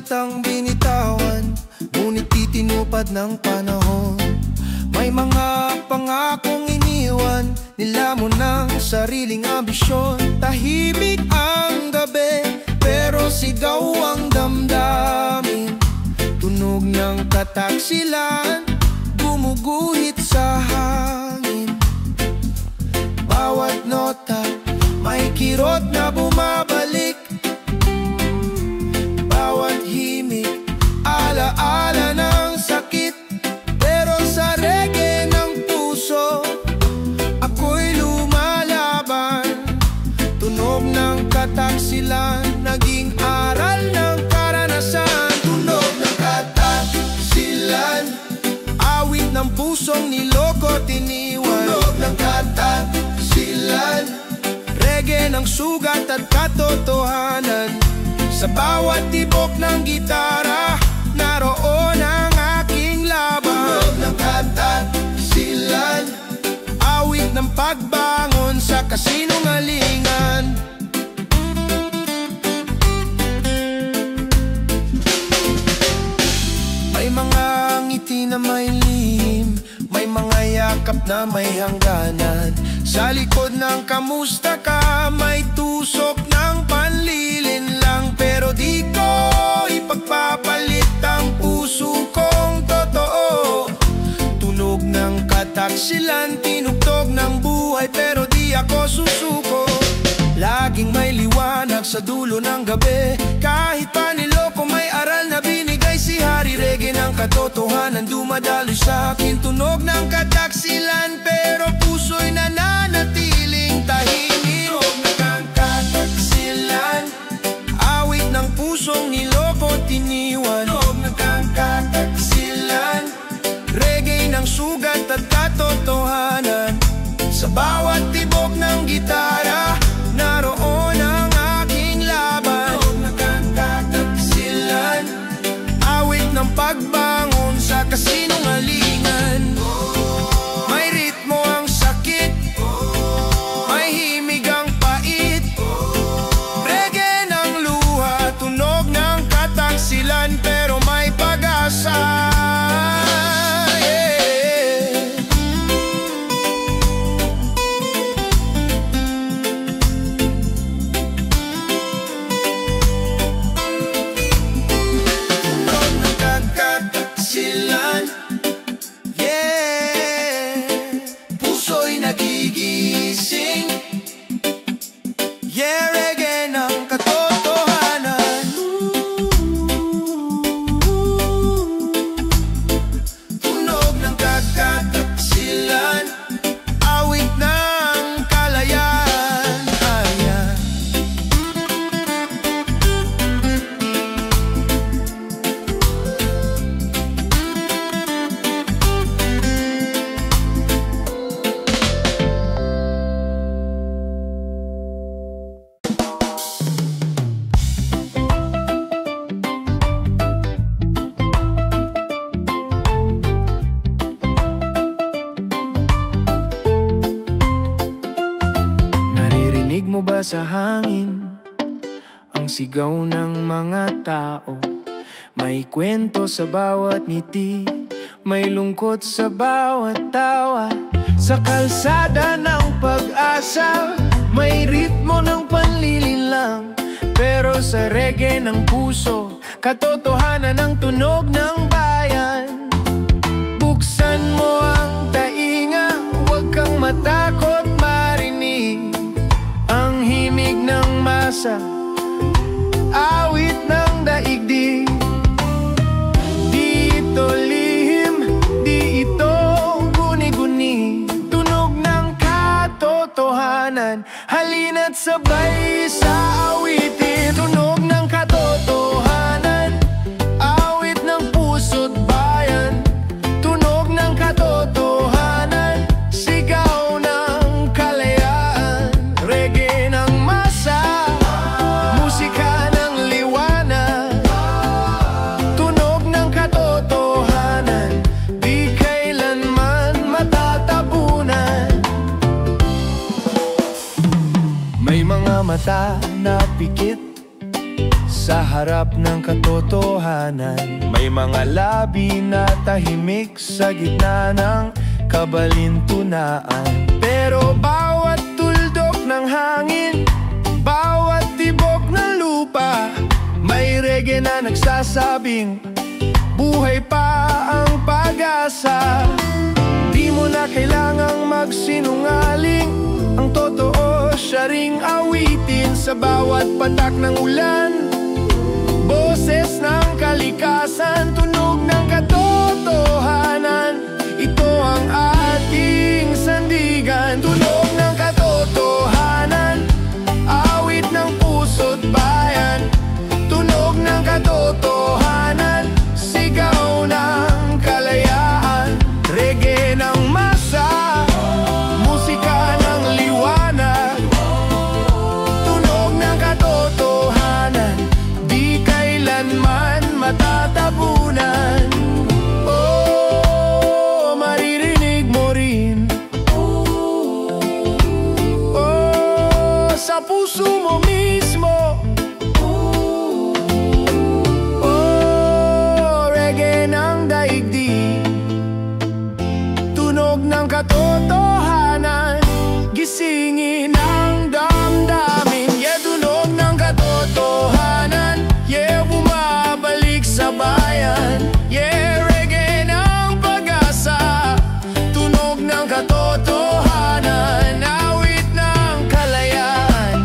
salitang binitawan, ngunit itinupad ng panahon. May mga pangakong iniwan, nilamon ng sariling ambisyon. Tahimik ang gabi, pero sigaw ang damdamin. Tunog ng kataksilan, gumuguhit sa hangin. Bawat nota, may kirot na bumabalik. Bawat himig, alaala ng sakit. Pero sa reggae ng puso, ako'y lumalaban. Tunog ng kataksilan, naging aral ng karanasan. Tunog ng kataksilan, awit ng pusong niloko tiniwan. Tunog ng kataksilan, reggae ng sugat at katotohanan. Sa bawat tibok ng gitara, naroon ang aking laban. Tunog ng kataksilan, awit ng pagbangon sa kasinungalingan. May mga ngiti na may lihim, may mga yakap na may hangganan. Sa likod ng kamusta ka, may tusok ng panlilin lang. Pero di ko ipagpapalit ang puso kong totoo. Tunog ng kataksilan, tinugtog ng buhay, pero di ako susuko. Laging may liwanag sa dulo ng gabi, kahit pa niloko may aral na binigay si Hari. Reggae ng katotohanan, dumadaloy sa akin. Tunog ng kataksilan, pero puso'y nananatiling tahimik. Tunog ng kataksilan, awit ng pusong niloko tiniwan. Tunog ng kataksilan, reggae ng sugat at katotohanan. Sa bawat tibok ng gitara, naroon ang aking laban. Tunog ng kataksilan, awit ng pagbangon sa kasinungalingan. May ritmo ang sakit, may himig ang pait. Reggae ng luha, tunog ng kataksilan, pero may pag-asa. Sa hangin, ang sigaw ng mga tao. May kwento sa bawat ngiti, may lungkot sa bawat tawa. Sa kalsada ng pag-asa, may ritmo ng panlilinlang. Pero sa reggae ng puso, katotohanan ng tunog ng bayan. Buksan mo ang tainga, huwag kang matakot marinig ang himig ng masa, awit ng daigdig. Di ito lihim, di ito guni-guni. Tunog ng katotohanan, halina't sabay sa awitin. Tunog ng katotohanan, awit ng puso't bayan. Tunog ng katotohanan, sigaw ng kalayaan. Reggae ng masa, musika ng liwanag. Tunog ng katotohanan, di kailanman matatabunan. May mga mata na pikit sa harap ng katotohanan. May mga labi na tahimik sa gitna ng kabalintunaan. Pero bawat tuldok ng hangin, bawat tibok ng lupa, may reggae na nagsasabing buhay pa ang pag-asa. Di mo na kailangang magsinungaling, ang totoo siya ring awitin. Sa bawat patak ng ulan, boses ng kalikasan, tunog ng katotohanan. Ito ang ating sandigan, tunog ng katotohanan, awit ng puso't bayan. Tunog ng katotohanan, sigaw ng kalayaan. Reggae ng masa, musika ng liwanag. Tunog ng katotohanan, di kailanman matatabunan. Oh, maririnig mo rin, oh, sa puso mo mismo. Ng katotohanan, gisingin ang damdamin. Yeah, tunog ng katotohanan, yeah, bumabalik sa bayan. Yeah, reggae ng pag-asa, tunog ng katotohanan, awit ng kalayaan.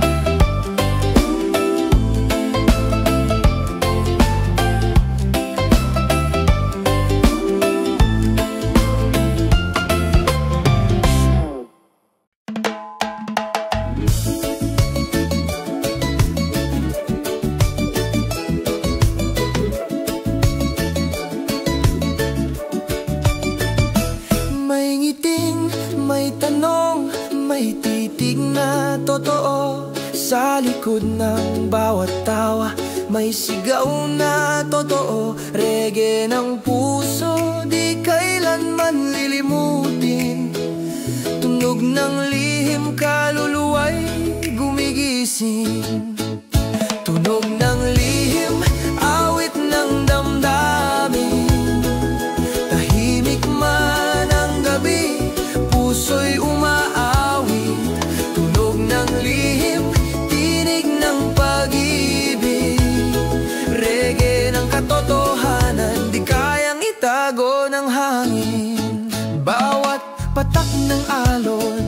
May tanong, may titig na totoo. Sa likod ng bawat tawa, may sigaw na totoo. Reggae ng puso, di kailanman lilimutin. Tunog ng lihim, kaluluwa'y gumigising. Tunog ng lihim, awit ng damdamin. Tahimik man ang gabi, puso'y umaawi. Tunog ng lihim, tinig ng pag-ibig. Reggae ng katotohanan, di kayang itago ng hangin. Bawat patak ng alon,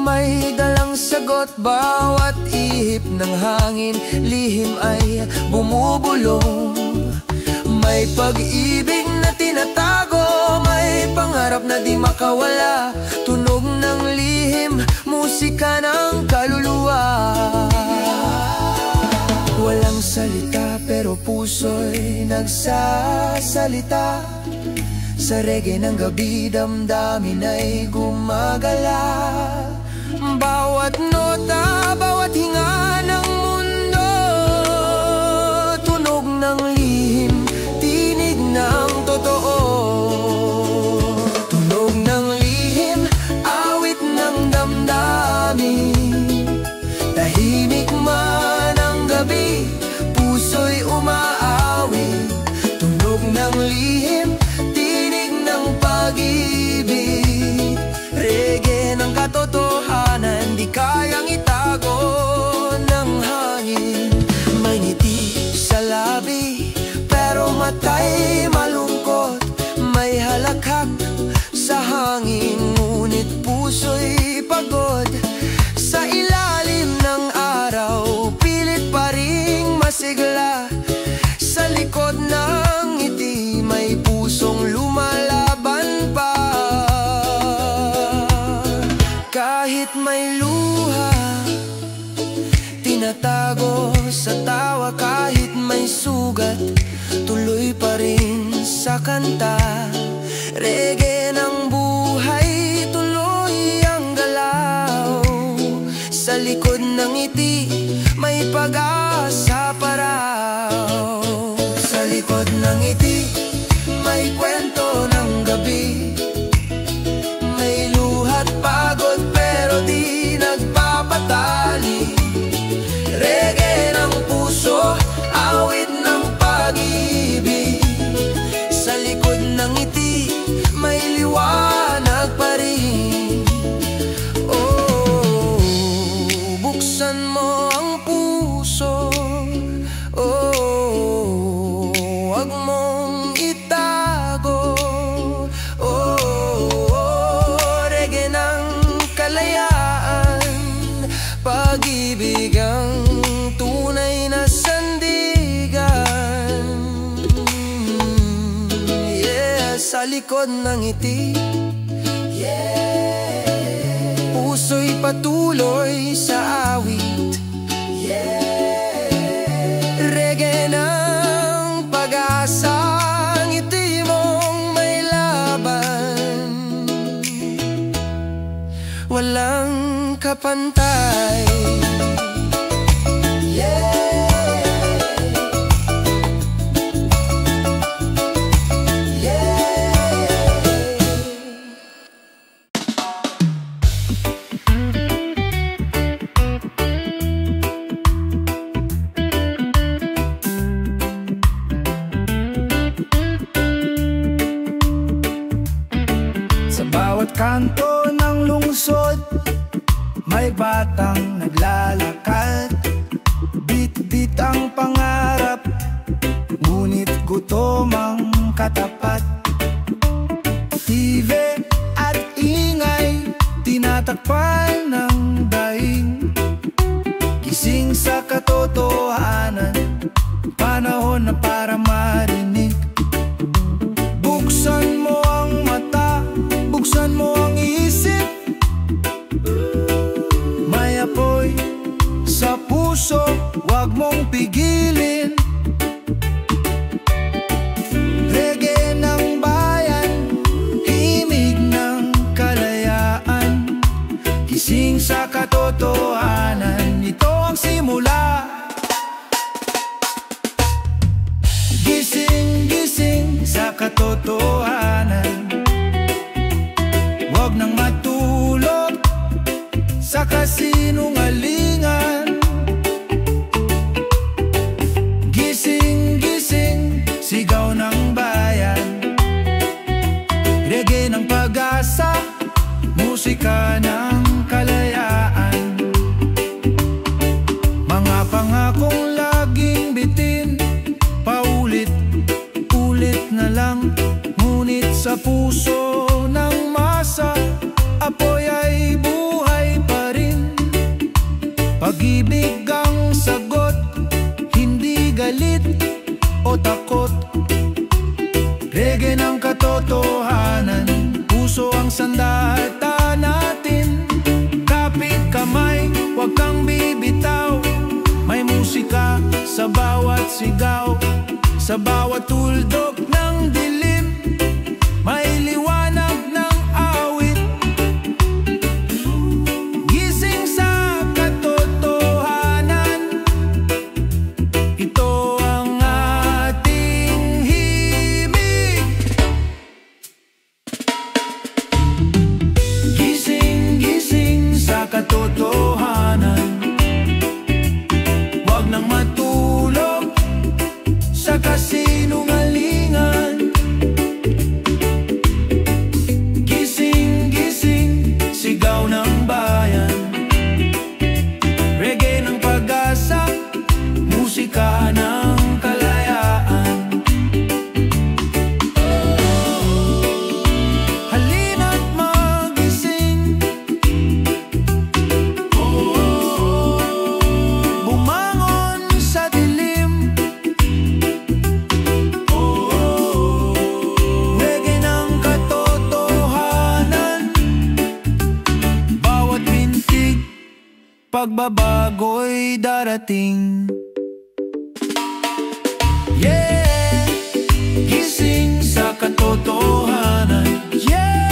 may dalang sagot. Bawat ihip ng hangin, lihim ay bumubulong. May pag-ibig na tinatago, may pangarap na di makawala. Tunog ng lihim, musika ng kaluluwa. Walang salita pero puso'y nagsasalita. Sa reggae ng gabi, damdamin ay gumagala. Bawat nota, bawat hinga ng mundo, tunog ng lihim, tinig ng totoo. Tunog ng lihim, awit ng damdamin. Tahimik man ang gabi, puso'y umaawi. Tunog ng lihim, tinig ng pag-ibig. Reggae ng katotohanan, di kayang itago likod ng ngiti. Puso'y patuloy sa awit. Reggae ng pag-asa, ngiti mong may laban, walang kapantay. Sa bawat kanto ng lungsod, may batang naglalakad. Bit-bit ang pangarap, ngunit gutom ang katapat. TV at ingay, tinatakpan ng daing. Gising sa katotohanan, panahon na para marinig. Buksan mo ang mata, buksan mo ang isip. May apoy sa puso, wag mong pigilin. Reggae ng bayan, himig ng kalayaan. Gising sa katotohanan, ito ang simula. Gising, gising sa katotohanan, wag nang matulog sa kasinungalingan. Gising, gising, sigaw ng bayan. Reggae ng pag-asa, musika ng kalayaan. Mga pangakong laging bitin, paulit-ulit na lang. Ngunit sa puso ng masa, apoy ay buhay pa rin. Pag-ibig ang sagot, hindi galit o takot. Reggae ng katotohanan, puso ang sandata natin. Kapit kamay, huwag kang bibitaw. May musika sa bawat sigaw, sa bawat tuldok ng dilim. May liwanag ng awit. Gising sa katotohanan, ito ang ating himig. Gising, gising sa katotohanan, wag nang matulog sa kasinungalingan. Gising, gising, sigaw ng bayan. Reggae ng pag-asa, musika ng kalayaan. Halina't magising, bumangon sa dilim. Reggae ng katotohanan, bawat bintig, pagbabago'y darating. Yeah, gising sa katotohanan. Yeah,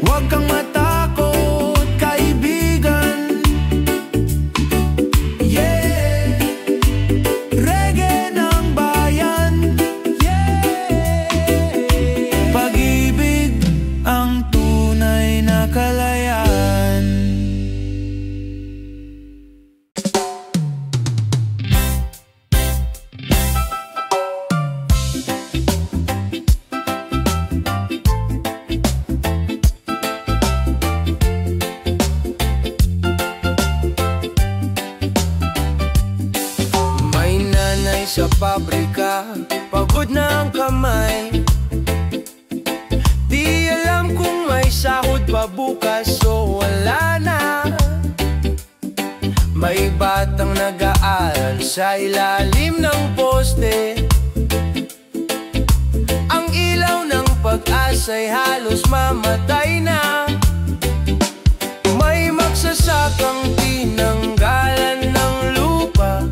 huwag kang matakot, kaibigan. Yeah, reggae ng bayan. Yeah, pag-ibig ang tunay na kalayaan. May nanay sa pabrika, pagod na ang kamay. Di alam kung may sahod pa bukas o wala na. May batang nag-aaral sa ilalim ng poste. ay halos mamatay na. May magsasakang tinanggalan ng lupa,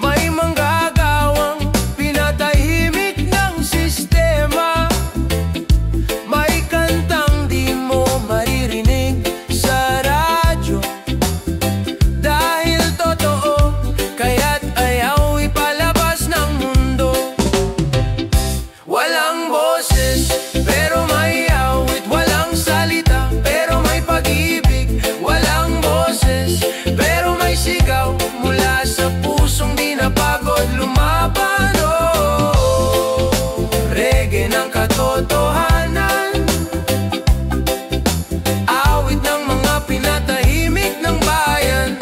may manggagawang pinatahimik ng sistema, may kantang di mo maririnig sa radyo dahil totoo, kaya't ayaw ipalabas ng mundo. Walang boses, pero may awit. Walang salita, pero may pag-ibig. Walang boses, pero may sigaw mula sa pusong di napagod lumaban. Oh, reggae ng katotohanan, awit ng mga pinatahimik ng bayan.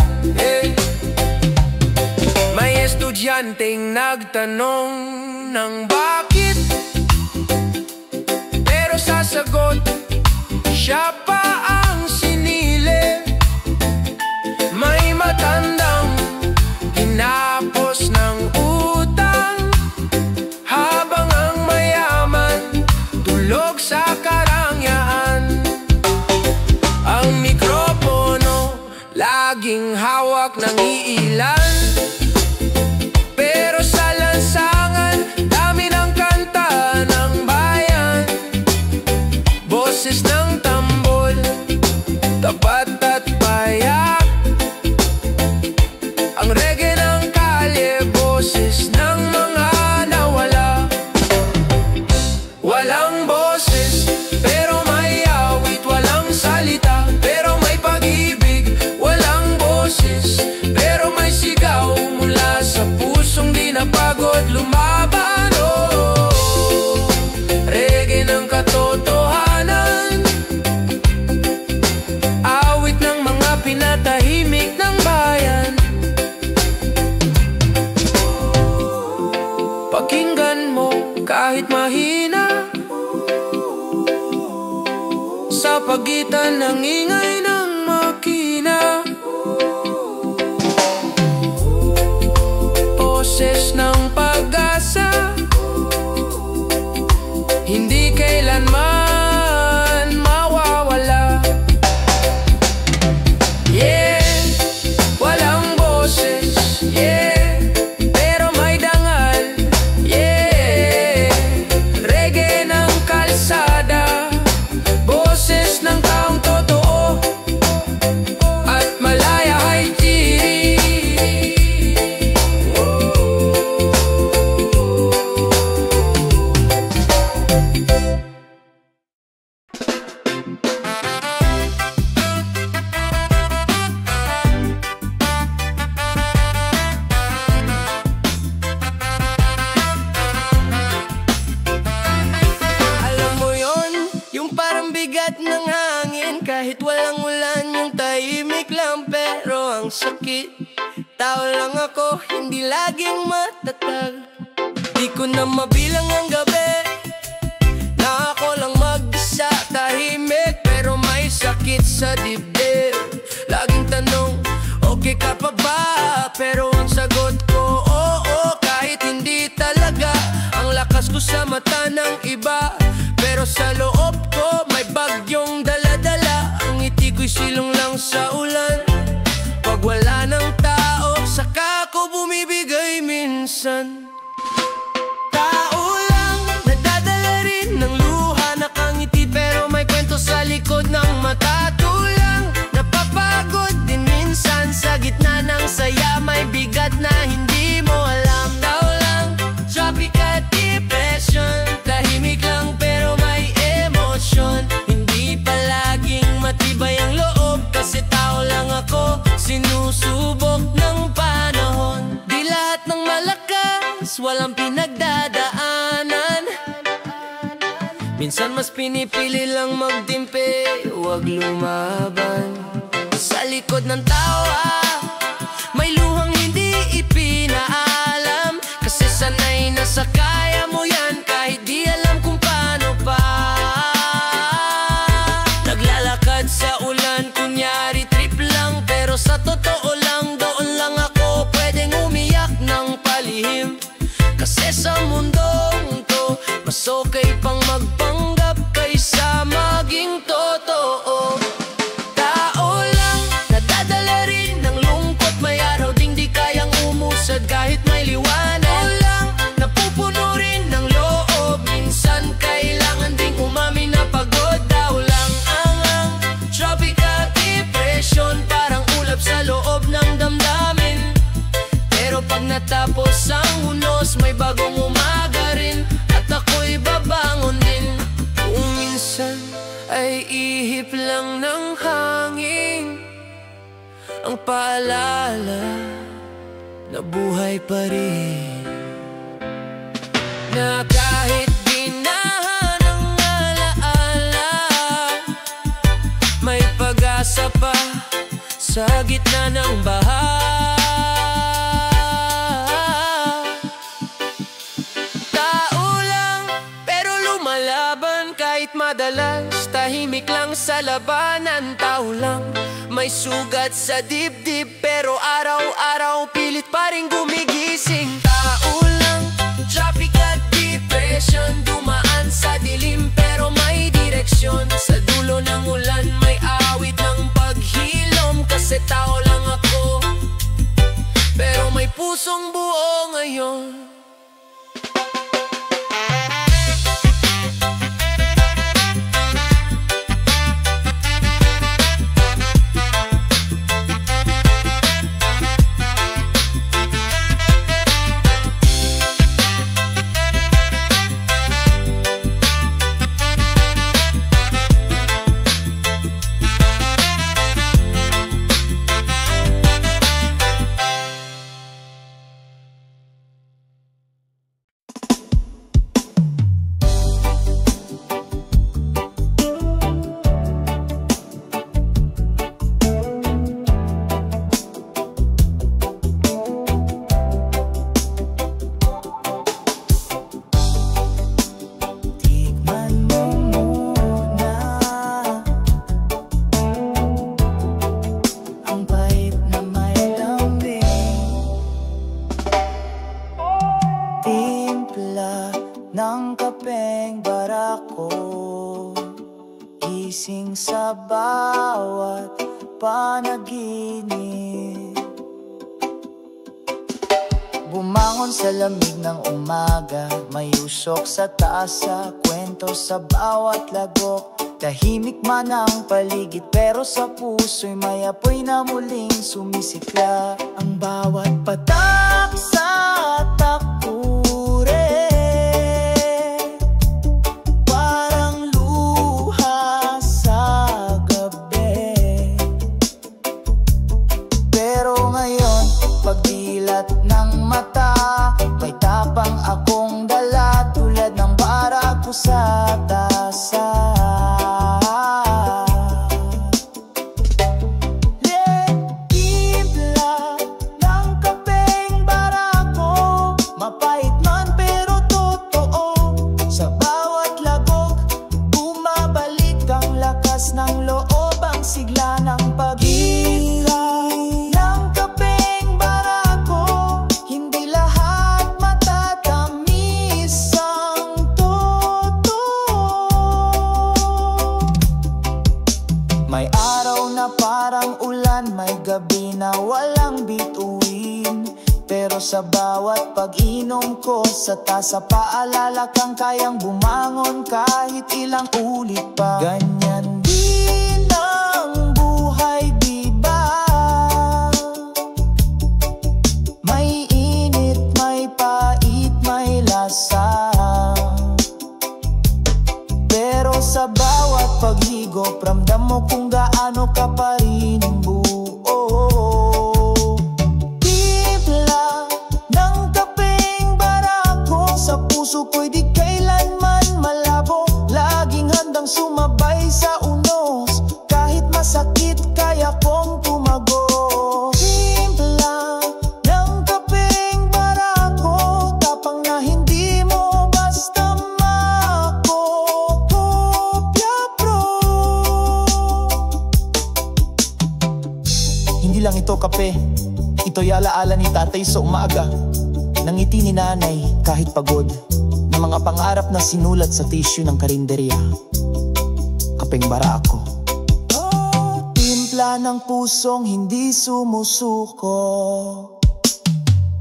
May estudyanteng nagtanong ng bakit, pero sasagot, siya pa ang sinili. May matandang hinapos ng utang, habang ang mayaman tulog sa karangyaan. Ang mikropono laging hawak ng iilan, pero sa lansangan dami ng kanta ng bayan. Boses ng tambol, tapat at payak, ang reggae ng kalye, boses ng mga nawala. Walang boses, pero may awit. Walang salita, pero may pag-ibig. Walang boses, pero may sigaw mula sa pusong di napagod lumaban. Oh, reggae ng katotohanan, awit ng mga pinatahimik ng bayan. Pakinggan mo kahit mahina, sa pagitan ng ingay ng makina. Boses ng pag-asa, hindi kailanman mawawala. Yeah, walang boses, yeah, pero may dangal. Yeah, reggae ng kalsada, boses ng taong totoo at malaya ay tiri. Alam mo yon, yung parang bigat ng hangin, kahit walang ulan, yung tahimik lang pero ang sakit. Tao lang ako, hindi laging matatag. Di ko na mabilang ang gabi na ako lang mag-isa, tahimik pero may sakit sa dibdib. Laging tanong, okay ka pa ba? Pero ang sagot ko, oo, kahit hindi talaga. Ang lakas ko sa mata ng iba, pero sa loob ko may bagyong dala-dala. Ang ngiti ko'y silong lang sa ulan. Pag wala ng tao, saka ko bumibigay minsan. Tao lang, nadadala rin ng luha, nakangiti pero may kwento sa likod ng mata. Tulang, napapagod din minsan, sa gitna ng saya may bigat na hindi mo alam. Tao lang, traffic at depression, tahimik lang pero may emosyon. Hindi palaging matibay ang loob, kasi tao lang ako, sinusubok ng panahon. Di lahat ng malakas, walang pinagdadaanan. Minsan mas pinipili lang magtimpe, huwag lumaban. Sa likod ng tawa, may luhang hindi ipinaalam, kasi sanay na sa kaya mo yan, kahit di alam kung paano pa. Naglalakad sa ulan, kunyari trip lang, pero sa totoo lang, doon lang ako pwedeng umiyak ng palihim. Kasi sa mundong to, mas okay pang mag paalala na buhay pa rin, na kahit ginahan ang alaala, may pag-asa pa sa gitna ng baha. Tao lang pero lumalaban kahit madalas, tahimik lang sa labanan. Tao lang may sugat sa dibdib pero araw-araw pilit pa rin gumigising. Tao lang, traffic at depression, dumaan sa dilim pero may direksyon. Sa dulo ng ulan may awit ng paghilom, kasi tao lang ako pero may pusong buo ngayon. Ng kapeng barako, gising sa bawat panaginip. Bumangon sa lamig ng umaga, may usok sa taas, sa kwento sa bawat lagok. Tahimik man ang paligid pero sa puso'y may apoy na muling sumisikla. Ang bawat patak sa takure, parang luha sa gabi. Pero ngayon, pagdilat ng mata, may tapang akong dala, tulad ng barako sa tasa. Ng loob ang sigla ng pag-ibig ng kapeng barako, hindi lahat matatamis ang totoo. May araw na parang ulan, may gabi na walang bituin, pero sa bawat pag-inom ko sa tasa, paalala kang kayang bumangon kahit ilang ulit pa. Ganyan din ang buhay, diba? May init, may pait, may lasa, pero sa bawat paghigop, ramdam mo kung gaano ka pa rin buo. Timpla ng kapeng barako, sa puso ko'y di kailanman malabo. Laging handang sumabay sa unos, kahit masakit kaya kong tumago. Timpla ng kapeng barako, tapang na hindi mo basta makokopya, bro. Hindi lang ito kape, ito'y alaala ni tatay sa umaga, nangiti ni nanay kahit pagod, ng mga pangarap na sinulat sa tissue ng karinderya. Kapeng barako, timpla ng pusong hindi sumusuko.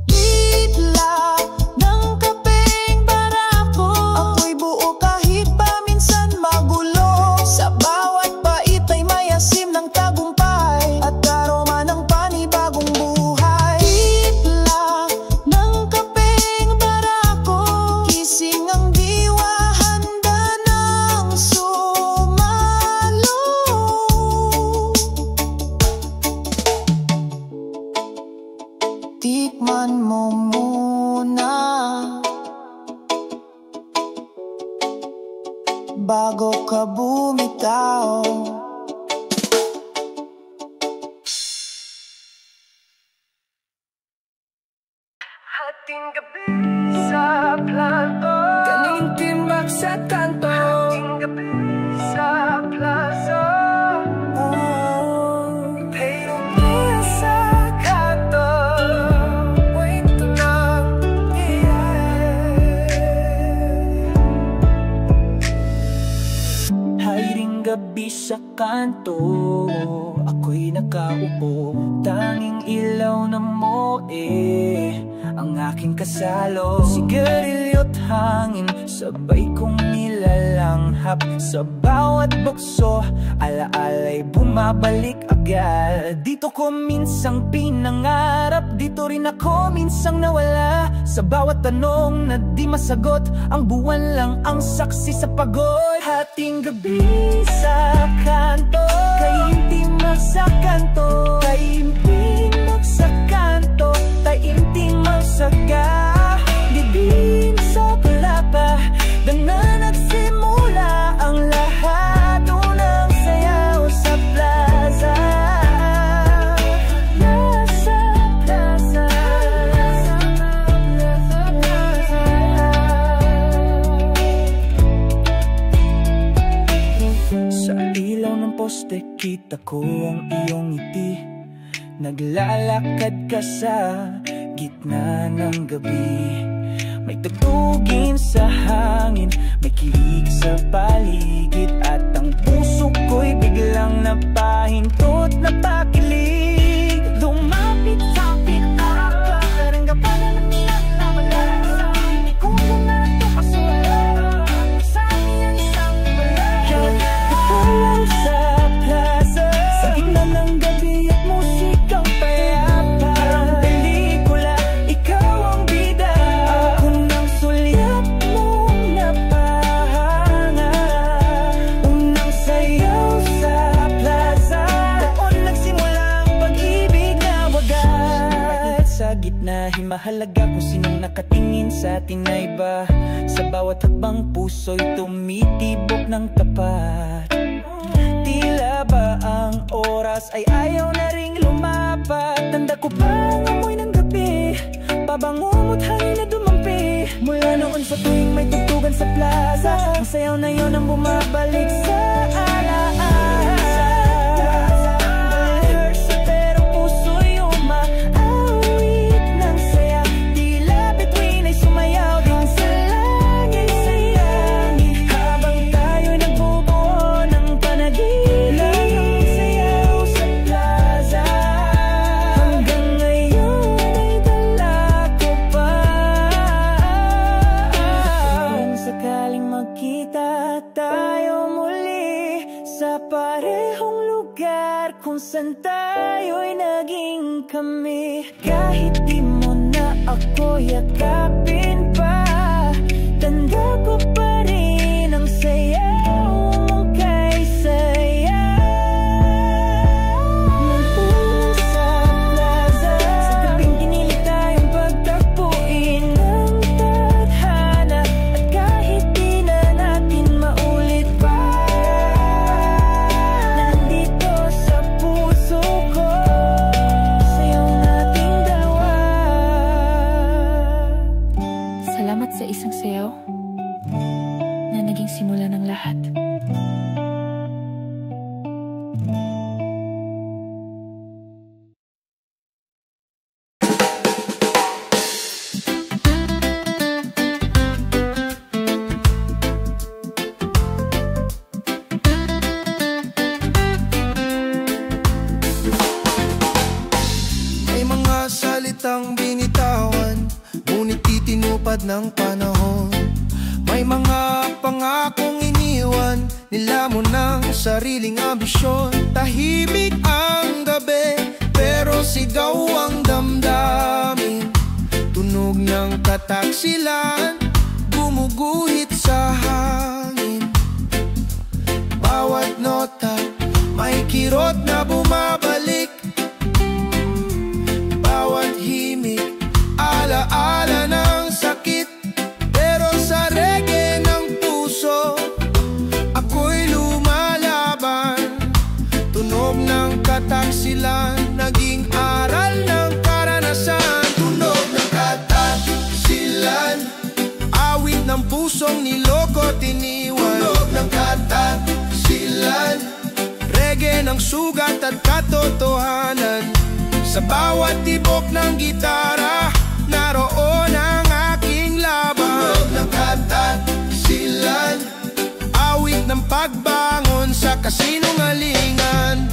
Litla ng kapeng barako, ako'y buo kahit paminsan magulo. Sa bawat bait ay may asim ng tagumpay at aroma ng panibagong buhay. Litla ng kapeng barako, gising ang diwa, handa ng sumalo. tikman mo muna bago ka bumitaw. Hating gabi sa plato, galing timbak sa kanto. Hating gabi sa plaza, payong sa kanto. Wait lang, Hating gabi sa kanto, ako'y nakaupo. Tanging ilaw na mo ang aking kasalo. Sigarilyo't hangin, sabay kong nilalanghap. Sa bawat bukso, alaala'y bumabalik agad. Dito ko minsang pinangarap, dito rin ako minsang nawala. Sa bawat tanong na di masagot, ang buwan lang ang saksi sa pagod. Hating gabi sa kanto, kaimtimag sa kanto, kaimtimag sa kanto, taimtimag sa dibin sa palapa. Doon na nagsimula ang lahat, unang sayaw sa plaza. Nasa plaza, sa ilaw ng poste kita ko ang iyong ngiti. Naglalakad ka sa gitna ng gabi. May tugtugin sa hangin, may kilig sa paligid, at ang puso ko'y biglang napahintot, napakilig. Lumapit-sapit ako, karanggapan na nalaman sa hindi ko na ito kasuwala. Sa akin isang wala, kapulang sa plaza, sa gitna ng gabi at musikang payapa. Parang pelikula, ikaw ang bida, ako nang sulyap mong napahanga. Unang sayaw sa plaza, doon nagsimula ang pag-ibig na wagas. Sa gitna, himahalaga kung sinong nakatingin sa atin na iba. Sa bawat hakbang puso'y tumitibok ng tapat. Tila ba ang oras ay ayaw na ring lumapat? Tanda ko pa ang amoy ng gabi, pabango mo't hangin na dumampi. Mula noon sa tuwing may tugtugan sa plaza, ang sayaw na yon ang bumabalik sa alaala. Pero puso'y umaawit ng saya, tila bituin ay sumayaw din sa langit sayangin. Habang tayo'y nagbubuo ng panaginip, ang sayaw sa plaza, hanggang ngayon ay dala ko pa. Kung sakaling magkita tayo muli sa parehong lugar kung saan tayo'y naging kami, kahit di mo na ako yakapin pa, tanda ko pa rin ang sayaw mong kay saya. Nandun sa plaza, sa gabing ginilit tayong pagtakbuin ng tadhana, at kahit di na natin maulit pa, nandito sa puso ko, sayaw nating dalawa. Salamat sa isang sayaw na naging simula ng lahat. May mga salitang binitawan, ngunit itinupad ng panahon. May mga pangakong iniwan, nilamon ng sariling ambisyon. Tahimik ang gabi, pero sigaw ang damdamin. Tunog ng kataksilan, gumuguhit sa hangin. Bawat nota, may kirot na bumabalik. Bawat himig, niloko, tiniwan. Tunog ng katagsilan, reggae ng sugat at katotohanan. Sa bawat tibok ng gitara, naroon ang aking laban. Tunog ng katagsilan, awit ng pagbangon sa kasinungalingan.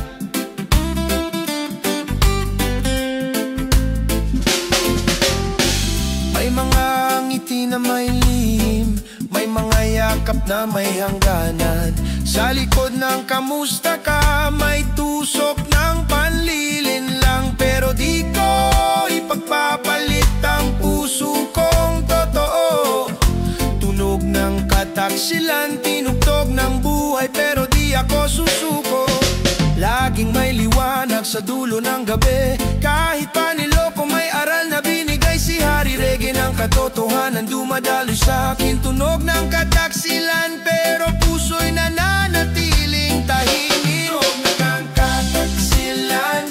May mga ngiti na may lihim, may mga yakap na may hangganan. Sa likod ng kamusta ka, may tusok ng panlilin lang. Pero di ko ipagpapalit ang puso kong totoo. Tunog ng kataksilan, tinugtog ng buhay, pero di ako susuko. Laging may liwanag sa dulo ng gabi, kahit pa niloko may aral na binigay si Hari. Reggae ng katotohanan dumadaloy sa akin. Tunog ng kataksilan, pero puso'y nananatiling tahimik. Tunog ng kataksilan,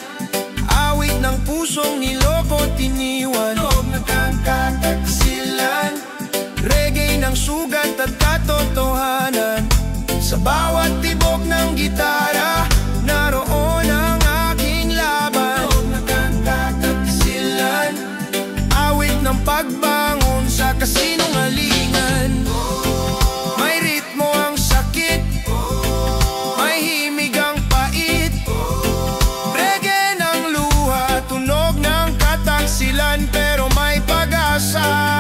awit ng pusong niloko, tiniwan. Tunog ng kataksilan, reggae ng sugat at katotohanan. Sa bawat tibok ng gitara, naroon ang aking laban. Tunog ng kataksilan, awit ng pagbangon sa kasinungalingan. May ritmo ang sakit, may himig ang pait, reggae ng luha, tunog ng kataksilan, pero may pag-asa.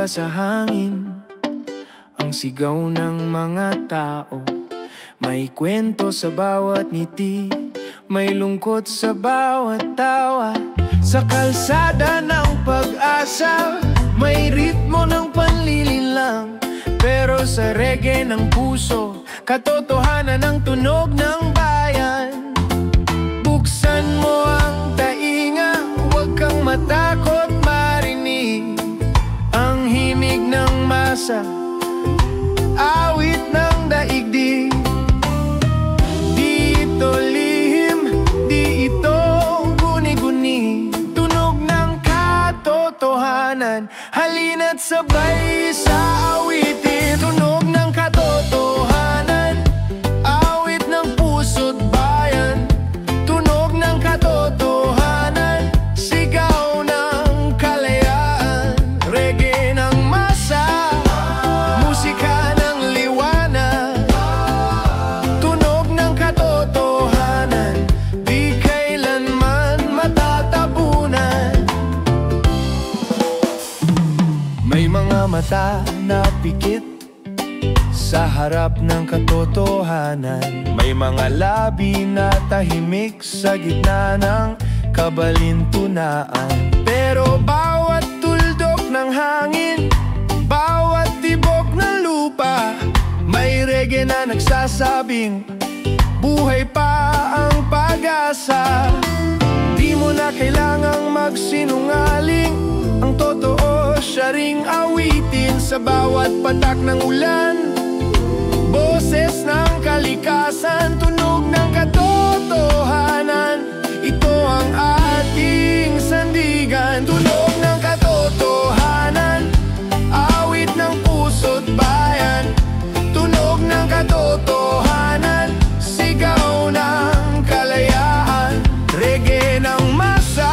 Sa hangin, ang sigaw ng mga tao. May kwento sa bawat ngiti, may lungkot sa bawat tawa. Sa kalsada ng pag-asa, may ritmo ng panlilinlang. Pero sa reggae ng puso, katotohanan ng tunog ng bayan. Buksan mo ang tainga, huwag kang matakot marinig ang himig ng masa, awit ng daigdig. Di ito lihim, di ito guni-guni, tunog ng katotohanan. Halina't sabay sa awitin, tunog ng katotohanan, awit ng puso't bayan. Tunog ng katotohanan, sigaw ng kalayaan. Reggae ng masa, musika ng liwanag. Tunog ng katotohanan, di kailanman matatabunan. May mga mata na pikit sa harap ng katotohanan. May mga labi na tahimik sa gitna ng kabalintunaan. Pero bawat tuldok ng hangin, bawat tibok ng lupa, may reggae na nagsasabing buhay pa ang pag-asa. Di mo na kailangang magsinungaling, ang totoo siya ring awitin. Sa bawat patak ng ulan, boses ng kalikasan, tunog ng katotohanan. Ito ang ating sandigan. Tunog ng katotohanan, awit ng puso't bayan. Tunog ng katotohanan, sigaw ng kalayaan. Reggae ng masa,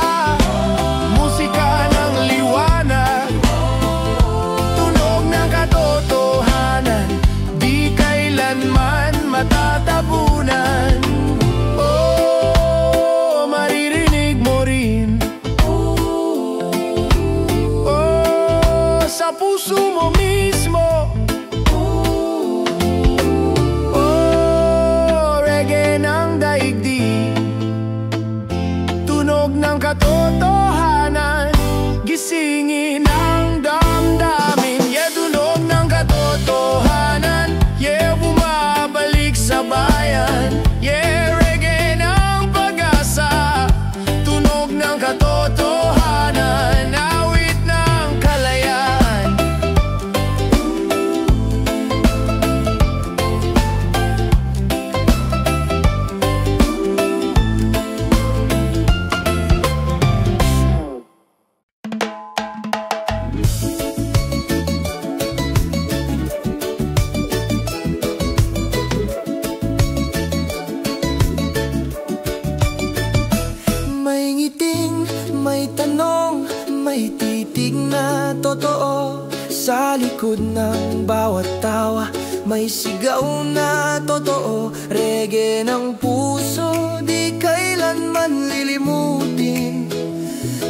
may titig na totoo. Sa likod ng bawat tawa may sigaw na totoo. Reggae ng puso, di kailanman lilimutin.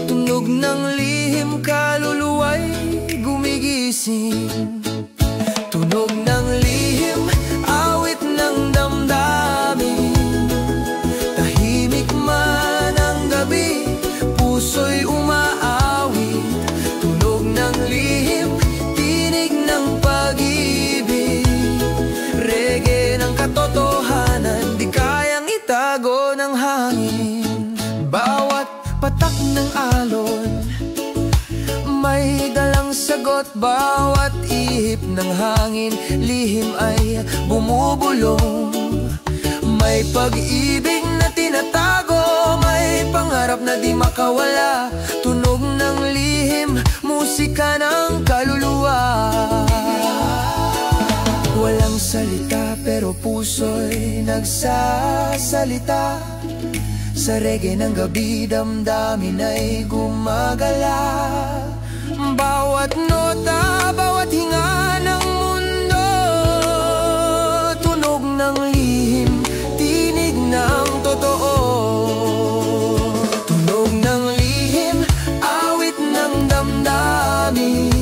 Tunog ng lihim, kaluluwa'y gumigising. Tunog ng lihim, awit ng damdamin. Tahimik man ang gabi, puso'y umaawit. Tunog ng lihim, tinig ng pag-ibig. Reggae ng katotohanan, di kayang itago ng hangin. Bawat patak ng alon may dalang sagot. Bawat ihip ng hangin, lihim ay bumubulong. May pag-ibig na tinatago, may pangarap na di makawala. Tunog ng lihim, musika ng kaluluwa. Walang salita pero puso'y nagsasalita. Sa reggae ng gabi, damdamin ay gumagala. Bawat nota, bawat hinga ng mundo, tunog ng lihim, tinig ng totoo. Tunog ng lihim, awit ng damdamin.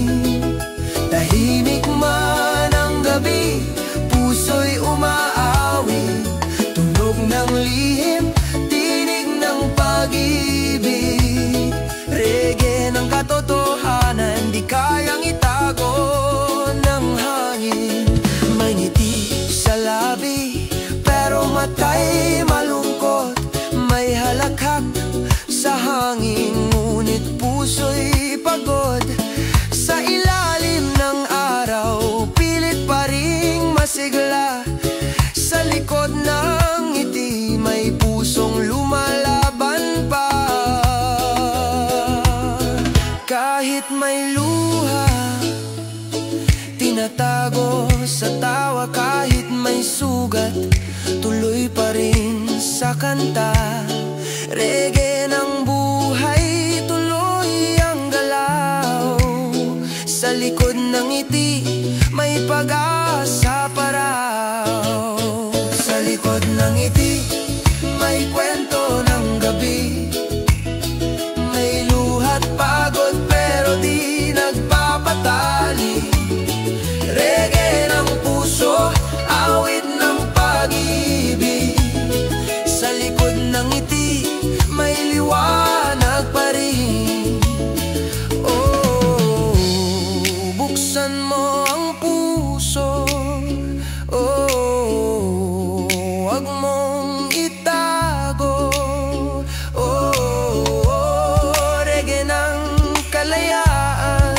Tahimik man ang gabi, puso'y umaawit. Tunog ng lihim, tinig ng pag-ibig. Reggae ng katotohanan, di kayang itago ng hangin. May ngiti sa labi, pero mata'y malungkot. May halakhak sa hangin, ngunit puso'y pagod. Sa ilalim ng araw, pilit pa ring masigla. Sa likod ng ngiti, may pusong lumalaban pa. Kahit may luha, tinatago sa tawa. Kahit may sugat, tuloy pa rin sa kanta. Reggae ng buhay, tuloy ang galaw. Sa likod ng ngiti, may pag-asa pa raw. Sa likod ng ngiti, may kwento ng gabi. May luha't pagod pero di nagpapatali. Reggae ng puso, awit ng pag-ibig. Sa likod ng ngiti, may liwanag pa rin. Oh, buksan mo ang puso. Oh, wag mong itago. Reggae ng kalayaan,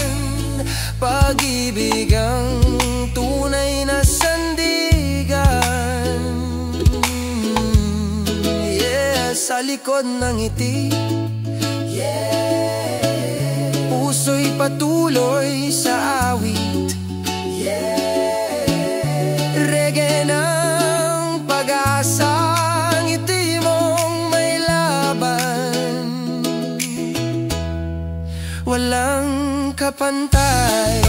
pag-ibig ang tunay na sandigan. Yeah, sa likod ng ngiti, yeah, puso'y patuloy sa awit. Yeah, reggae ng pag-asa, ngiti mong may laban. Walang kapantay.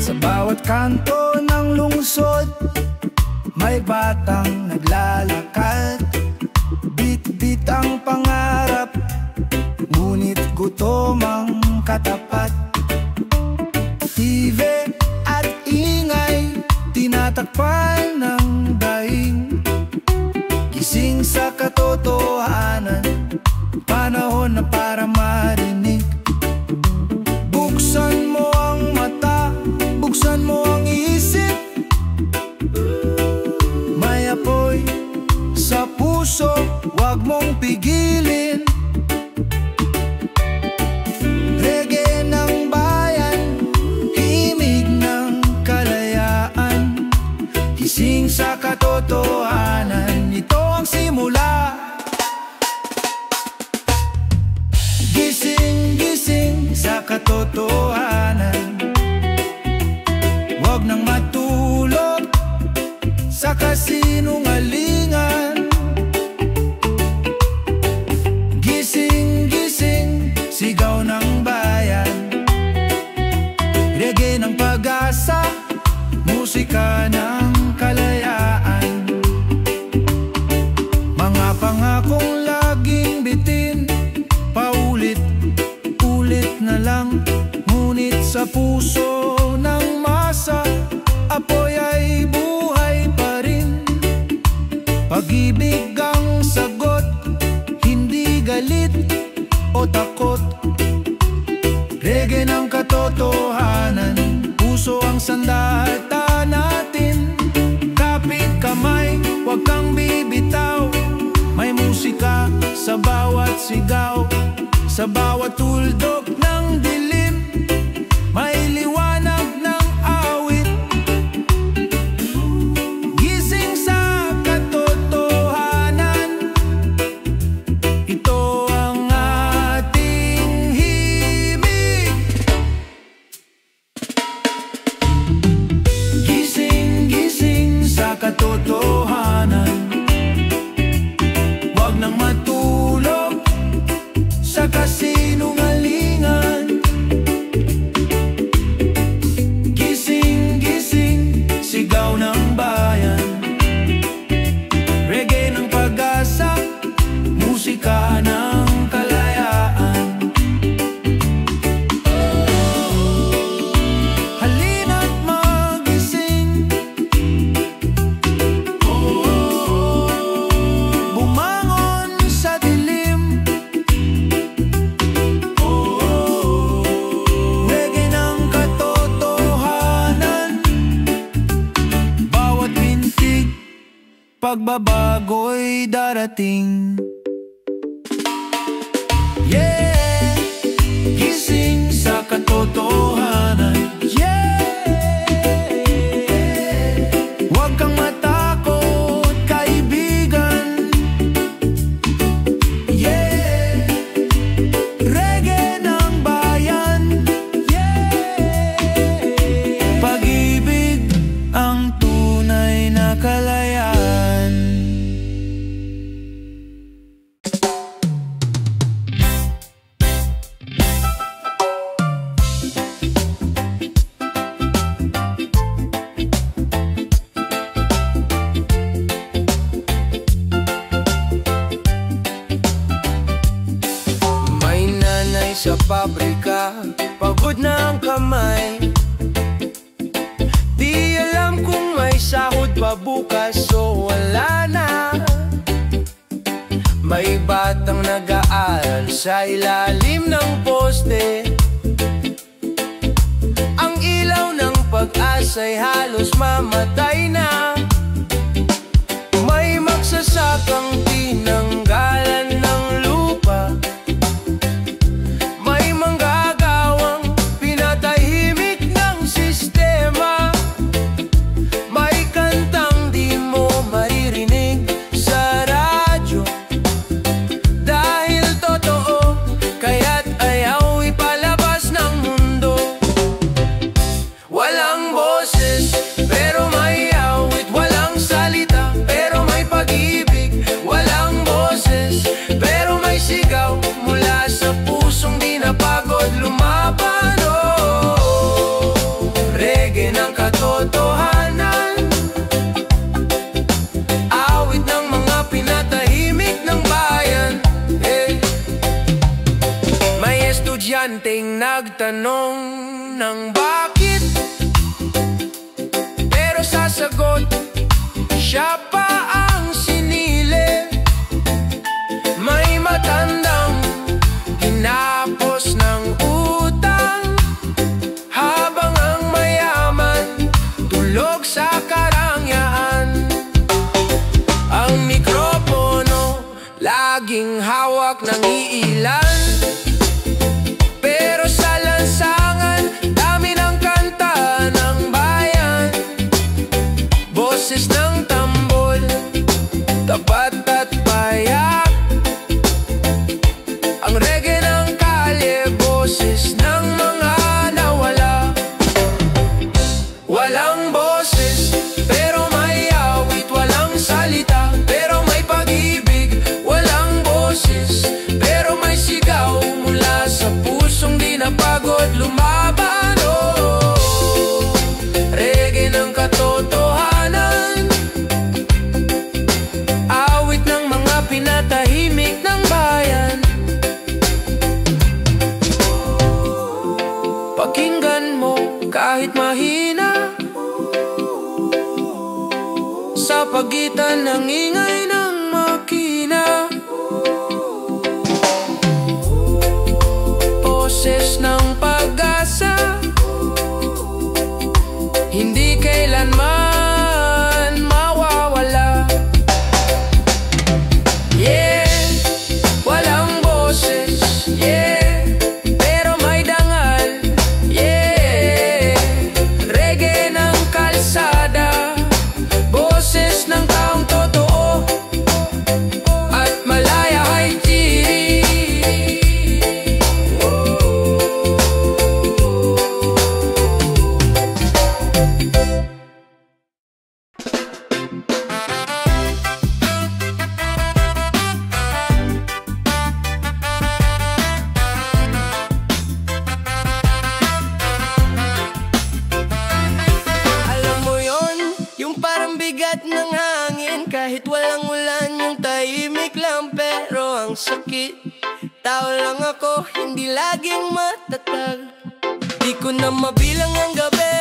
Sa bawat kanto ng lungsod, may batang naglalakad. Bit-bit ang pangarap, ngunit gutom ang katapat. TV at ingay, tinatakpan ng daing. Gising sa katotohanan, panahon na para marinig. Buksan mo ang mata, buksan mo ang isip. May apoy sa puso, wag mong pigilin. Reggae katotohanan. Huwag nang matulog sa kasinungalingan. Gising, gising, sigaw ng bayan. Reggae ng pag-asa, musika ng kalayaan. Mga pangakong laging bitin, paulit-ulit na lang. Ngunit sa puso ng masa, apoy ay buhay pa rin. Pag-ibig ang sagot, hindi galit o takot. Reggae ng katotohanan, puso ang sandata natin. Kapit kamay, huwag kang bibitaw. May musika sa bawat sigaw, sa bawat tuldok ng dilim. May liwanag ng awit. Gising sa katotohanan, ito ang ating himig. Gising, gising sa katotohanan. Huwag nang matulog sa kasinungalingan. Gising, gising, sigaw ng bayan. Reggae ng pag-asa, musika ng kalayaan. Halina't magising, bumangon sa dilim. Reggae ng katotohanan, bawat pintig, pagbabago'y darating. Yeah! Gising sa katotohanan. Yeah! Huwag kang matakot, kaibigan. Yeah! Reggae ng bayan. Yeah! Pag-ibig ang tunay na kalayaan. May nanay sa pabrika, pagod na ang kamay. Di alam kung may sahod pa bukas o wala na. May batang nag-aaral sa ilalim ng poste. Ang ilaw ng pag-asa'y halos mamatay na. May magsasakang tinanggalan ng lupa. May manggagawang pinatahimik ng sistema. May kantang di mo maririnig sa radyo. Dahil totoo, kaya't ayaw ipalabas ng mundo. Walang boses, pero may awit. Walang salita, pero may pag-ibig. Walang boses, pero may sigaw mula sa pusong di napagod lumaban. Oh, reggae ng katotohanan, awit ng mga pinatahimik ng bayan. May estudyanteng nagtanong ng bakit, pero sasagot, siya pa ang sinili. May matandang hinapos ng utang, habang ang mayaman tulog sa karangyaan. Ang mikropono laging hawak ng iilan, pero sa lansangan dami ng kanta ng bayan. Boses ng tambol, tapat at payak. Ang reggae ng kalye, boses ng mga Pakinggan mo kahit mahina, sa pagitan ng ingay ng makina. Boses ng pag-asa, hindi kailanman mawawala. Yeah, walang boses, yeah, pero may dangal. Yeah, reggae ng kalsada, boses ng taong totoo at malaya ay tiri. Alam mo yon, yung parang bigat ng hangin, kahit walang ulan, yung tahimik lang pero ang sakit. Tao lang ako, hindi laging matatag. Di ko na mabilang ang gabi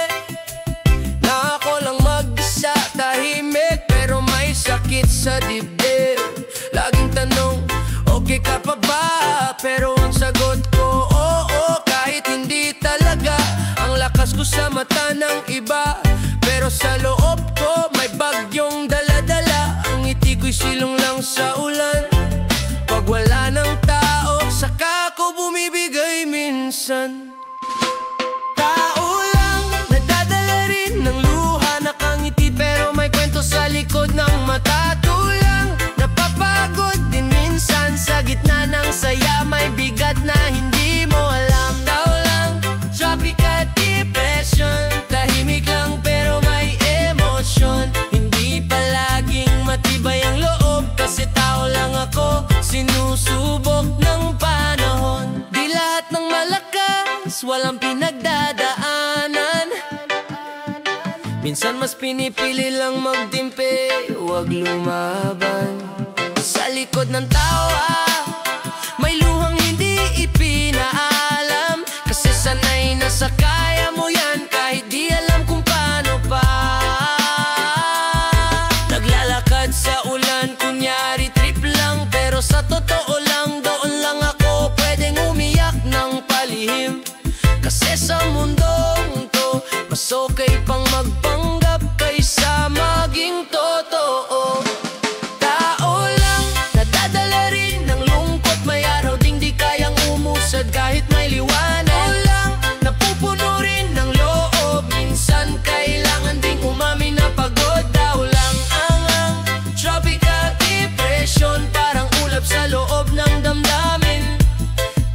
na ako lang mag-isa, tahimik pero may sakit sa dibdib. Laging tanong, okay ka pa ba? Pero ang sagot ko, oo, kahit hindi talaga. Ang lakas ko sa mata ng iba, pero sa loob ko may bagyong dala-dala. Ang ngiti ko'y silong lang sa ulan. Pag wala ng tao, saka ko bumibigay minsan. Tao lang, nagdadala rin ng luha, nakangiti pero may kwento sa likod ng mata. Tulang, napapagod din minsan, sa gitna ng saya may bigat na hindi mo alam. Tao lang, tropical depression, tahimik lang pero may emosyon. Hindi palaging matibay ang loob, kasi tao lang ako, sinusubok ng panahon. Di lahat ng malakas, walang pinagdadaanan. Minsan mas pinipili lang magtimpi, huwag lumaban. Sa likod ng tawa, may luhang hindi ipinaalam, kasi sanay na sa kaya mo yan, kahit di alam kung paano pa. Naglalakad sa ulan, kunyari trip lang, pero sa totoo lang, doon lang ako pwedeng umiyak ng palihim. Kasi sa mundong to, mas okay pang magpanggap kaysa maging totoo. Tao lang, nadadala rin ng lungkot, may araw ding di kayang umusad kahit may liwanag. Tao lang, napupuno rin ng loob, minsan kailangan ding umamin na pagod. Tao lang ang tropical depression, parang ulap sa loob ng damdamin.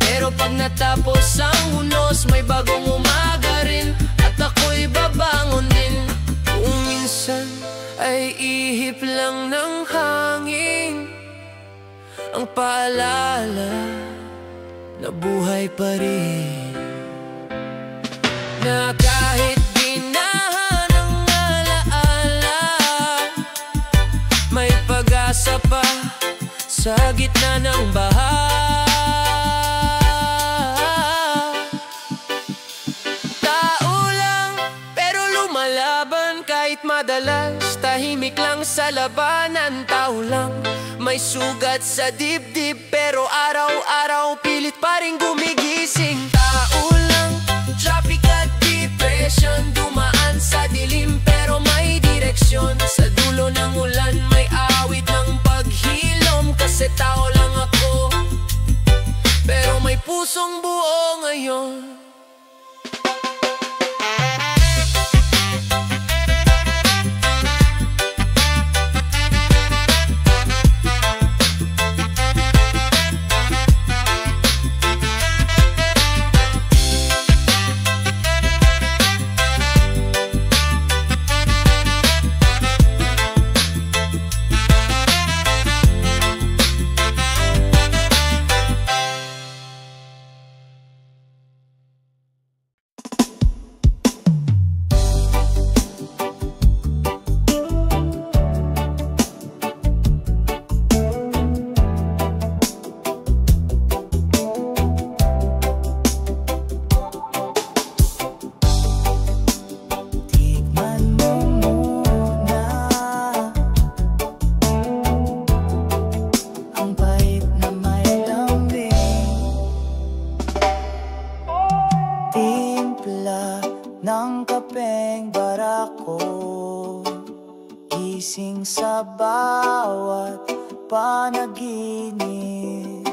Pero pag natapos ang hunos, may bagong umaga rin, at ako'y babangon din. Kung minsan ay ihip lang ng hangin, ang paalala na buhay pa rin, na kahit binahan ng alaala, may pag-asa pa sa gitna ng baha. Tao lang, pero lumalaban kahit madalas, tahimik lang sa labanan. Tao lang, may sugat sa dibdib, pero araw-araw pilit pa rin gumigising. Tao lang, tropical depression, dumaan sa dilim pero may direksyon. Sa dulo ng ulan may awit ng paghilom, kasi tao lang ako, pero may pusong buo ngayon. Timpla ng kapeng barako, gising sa bawat panaginip.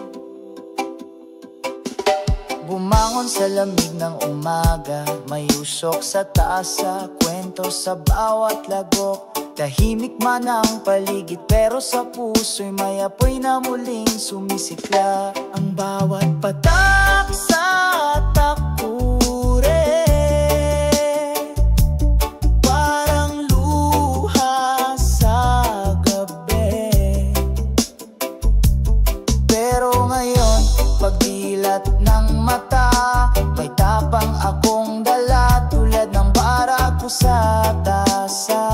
Bumangon sa lamig ng umaga, may usok sa taas sa kwento sa bawat lagok. Tahimik man ang paligid pero sa puso'y may apoy na muling sumisikla. Ang bawat patak sa takure, parang luha sa gabi. Pero ngayon, pagdilat ng mata, may tapang akong dala, tulad ng barako sa tasa.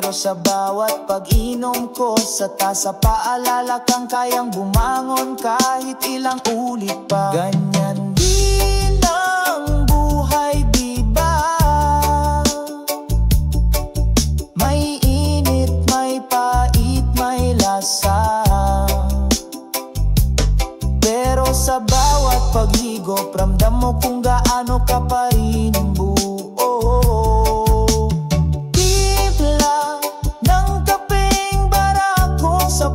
Sa bawat pag-inom ko sa tasa, paalala kang kayang bumangon kahit ilang ulit pa. Ganyan din ang buhay, diba? May init, may pait, may lasa. Pero sa bawat paghigop, ramdam mo kung gaano ka pa rin buo.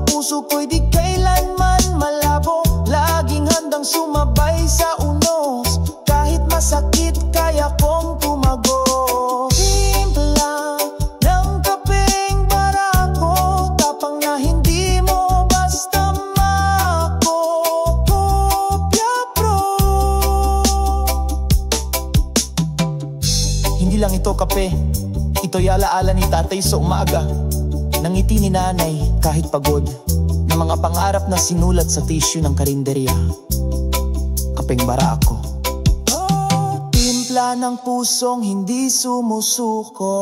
Puso ko'y di kailanman malabo, laging handang sumabay sa unos. Kahit masakit, kaya kong tumago. Timpla ng kapeng barako, tapang na hindi mo basta makokopya, bro. Hindi lang ito kape, ito'y alaala ni tatay sa umaga. Nangiti ni nanay kahit pagod, ng mga pangarap na sinulat sa tissue ng karinderya. Kapeng barako, timpla ng pusong hindi sumusuko.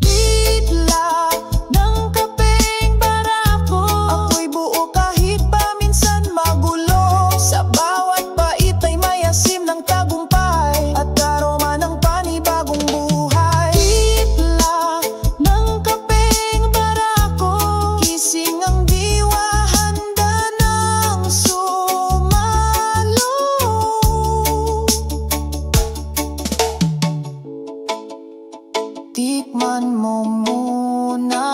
Litla ng kapeng barako, ako'y buo kahit paminsan magulo. Sa bawat pait ay may asim ng tagumpay at aroma ng panibagong buhay. Litla ng kapeng barako, gising ang diwa, handa ng sumalo. Tikman mo muna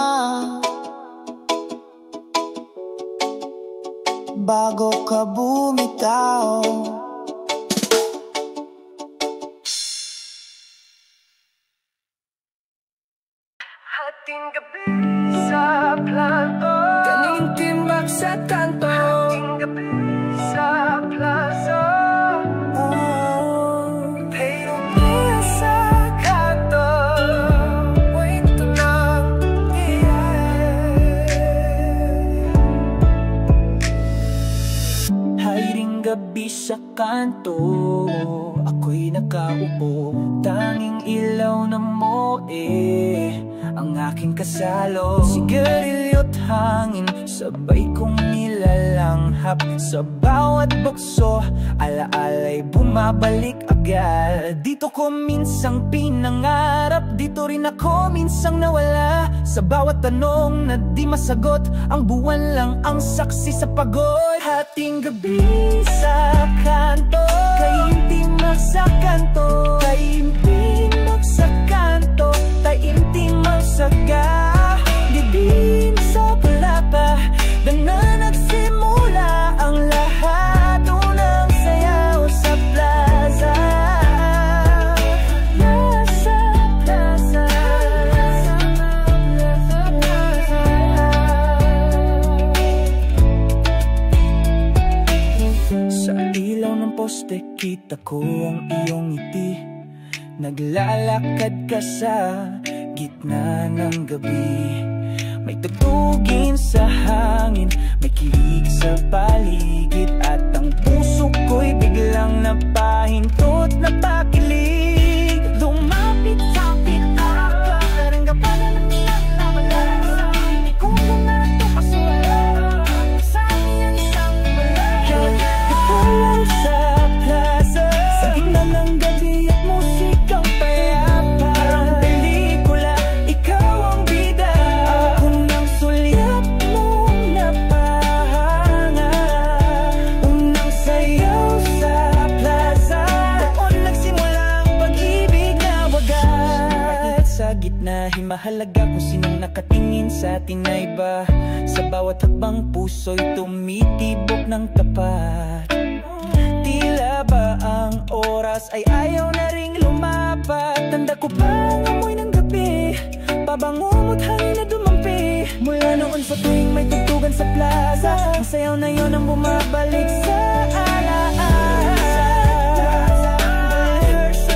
bago ka bumitaw. Hating gabi sa plato, kaning timbang sa kanto. Hating gabi sa plaza, pero kaya sa kanto, wait to lang Haring gabi sa kanto, ako'y nakaupo. Tanging ilaw na mo ang aking kasalo. Sigarilyo't hangin, sabay kong nilalanghap. Sa bawat bukso, alaala'y bumabalik agad. Dito ko minsang pinangarap, dito rin ako minsang nawala. Sa bawat tanong na di masagot, ang buwan lang ang saksi sa pagod. Hating gabi sa kanto, kaimtimag sa kanto, kaimtimag sa kanto, taimtimag sa gilid sa palapa. Doon na nagsimula ang lahat, unang sayaw sa plaza. Nasa plaza, sa ilaw ng poste kita ko ang iyong ngiti. Naglalakad ka sa gitna ng gabi, May tugtugin sa hangin, may kilig sa paligid, at ang puso ko'y biglang napahintot, napakilig. Lumapit sa kita, parang kapalan ng ilang namalasa. Hindi ko na ito kasi alam, sa akin ang isang malaya. Nakulang sa plaza, sa gitna ng gabi at musikang payapa. Parang pelikula, ikaw ang bida. Ako nang sulyap mong napahanga. Unang sayaw sa plaza, doon nagsimula ang pag-ibig na wagas. Sa gitna, himahalaga kung sinong nakatingin sa atin na iba. Sa bawat hakbang puso'y tumitibok ng tapat. Tila ba ang oras ay ayaw na ring lumapat? Tanda ko pa ang amoy ng gabi, pabango mo't hangin na dumampi. Mula noon sa tuwing may tugtugan sa plaza, ang sayaw na yon ang bumabalik sa alaala.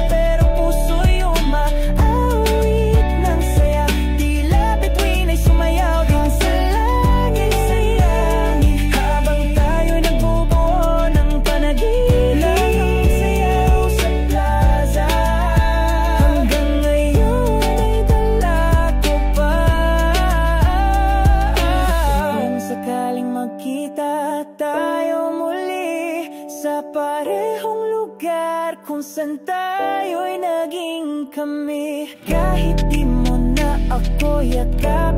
Pero puso'y umaawit ng saya, tila bituin ay sumayaw din sa langit, sa langit. Habang tayo'y nagbubuo ng panaginip, sayaw sa plaza. Hanggang ngayon ay dala ko pa. Kung sakaling magkita tayo muli sa parehong lugar kung saan tayo'y naging kami, kahit di mo na ako yakap,